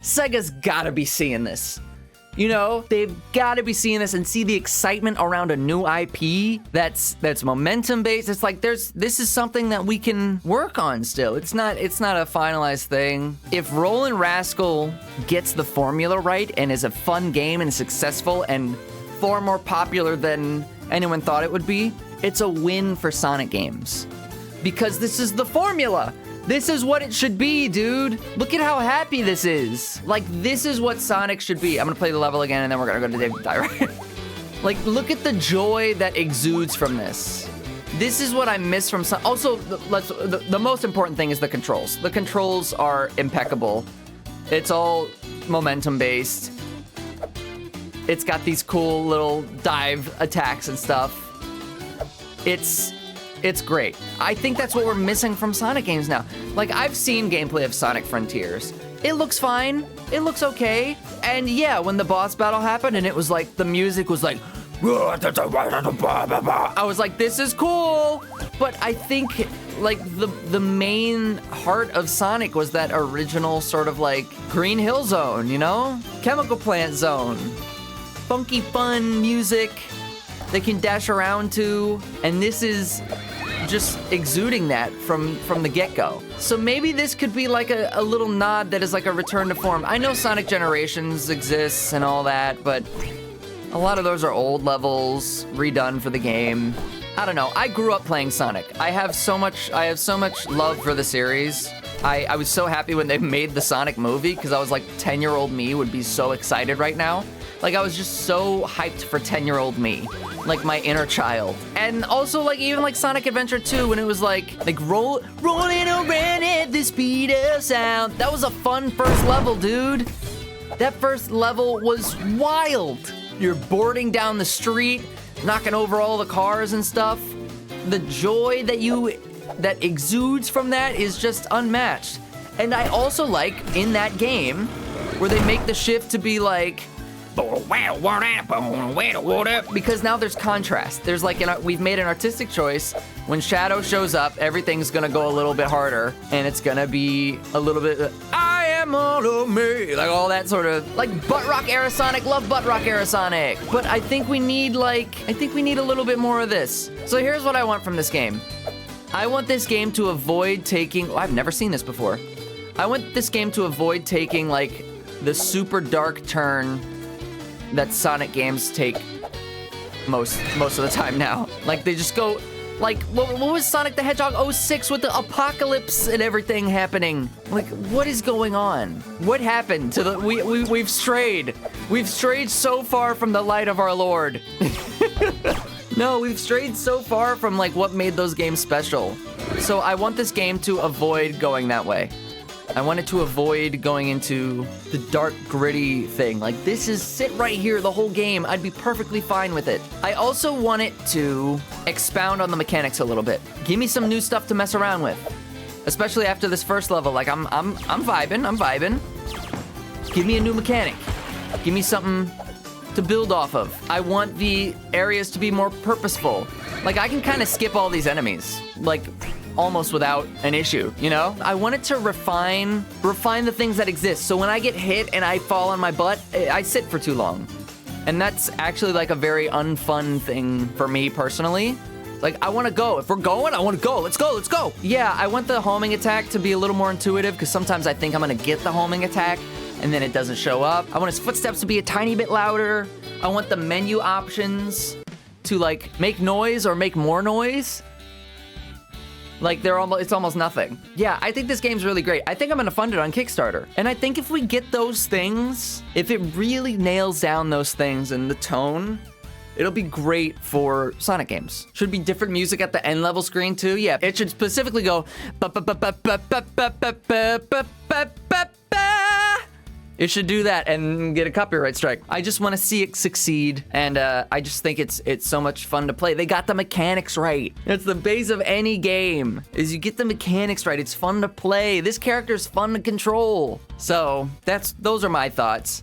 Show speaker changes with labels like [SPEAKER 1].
[SPEAKER 1] Sega's gotta be seeing this. You know, they've got to be seeing this and see the excitement around a new IP that's momentum based. It's like this is something that we can work on still. It's not a finalized thing. If Rollin Rascal gets the formula right and is a fun game and successful and far more popular than anyone thought it would be, it's a win for Sonic games. Because this is the formula. This is what it should be, dude. Look at how happy this is. Like, this is what Sonic should be. I'm gonna play the level again, and then we're gonna go to David Die, right? Like, look at the joy that exudes from this. This is what I miss from Sonic. Also, the most important thing is the controls. The controls are impeccable. It's all momentum-based. It's got these cool little dive attacks and stuff. It's great. I think that's what we're missing from Sonic games now. Like, I've seen gameplay of Sonic Frontiers. It looks fine. It looks okay. And yeah, when the boss battle happened and it was like, the music was like, I was like, this is cool. But I think, like, the main heart of Sonic was that original sort of like Green Hill Zone, you know? Chemical Plant Zone. Funky, fun music they can dash around to, and this is just exuding that from the get-go. So maybe this could be like a little nod that is like a return to form. I know Sonic Generations exists and all that, but a lot of those are old levels, redone for the game. I don't know. I grew up playing Sonic. I have so much love for the series. I was so happy when they made the Sonic movie, because I was like, 10-year-old me would be so excited right now. Like, I was just so hyped for 10-year-old me. Like, my inner child. And also, like, even like Sonic Adventure 2, when it was like rolling around at the speed of sound. That was a fun first level, dude. That first level was wild. You're boarding down the street, knocking over all the cars and stuff. The joy that exudes from that is just unmatched. And I also like, in that game, where they make the shift to be like, because now there's contrast. There's like, we've made an artistic choice. When Shadow shows up, everything's gonna go a little bit harder, and it's gonna be a little bit, I am all of me, like all that sort of, like butt rock era Sonic, love butt rock era Sonic. But I think we need a little bit more of this. So here's what I want from this game. I want this game to avoid taking, I've never seen this before. I want this game to avoid taking like the super dark turn that Sonic games take most of the time now. Like, they just go, like, what was Sonic the Hedgehog 06 with the apocalypse and everything happening? Like, what is going on? What happened to the, we've strayed. We've strayed so far from the light of our Lord. No, we've strayed so far from, like, what made those games special. So I want this game to avoid going that way. I want it to avoid going into the dark, gritty thing. Like, this is sit right here the whole game. I'd be perfectly fine with it. I also want it to expound on the mechanics a little bit. Give me some new stuff to mess around with. Especially after this first level. Like, I'm vibing. Give me a new mechanic. Give me something to build off of. I want the areas to be more purposeful. Like, I can kind of skip all these enemies. Like, almost without an issue, you know? I wanted to refine the things that exist. So when I get hit and I fall on my butt, I sit for too long. And that's actually like a very unfun thing for me personally. Like, I want to go. If we're going, I want to go. Let's go. Yeah, I want the homing attack to be a little more intuitive, because sometimes I think I'm going to get the homing attack and then it doesn't show up. I want his footsteps to be a tiny bit louder. I want the menu options to like make noise or make more noise. Like, it's almost nothing. Yeah, I think this game's really great. I think I'm gonna fund it on Kickstarter. And I think if we get those things, if it really nails down those things and the tone, it'll be great for Sonic games. Should be different music at the end level screen too. Yeah, it should specifically go. It should do that and get a copyright strike. I just want to see it succeed, and I just think it's so much fun to play. They got the mechanics right. That's the base of any game, is you get the mechanics right. It's fun to play. This character's fun to control. So those are my thoughts.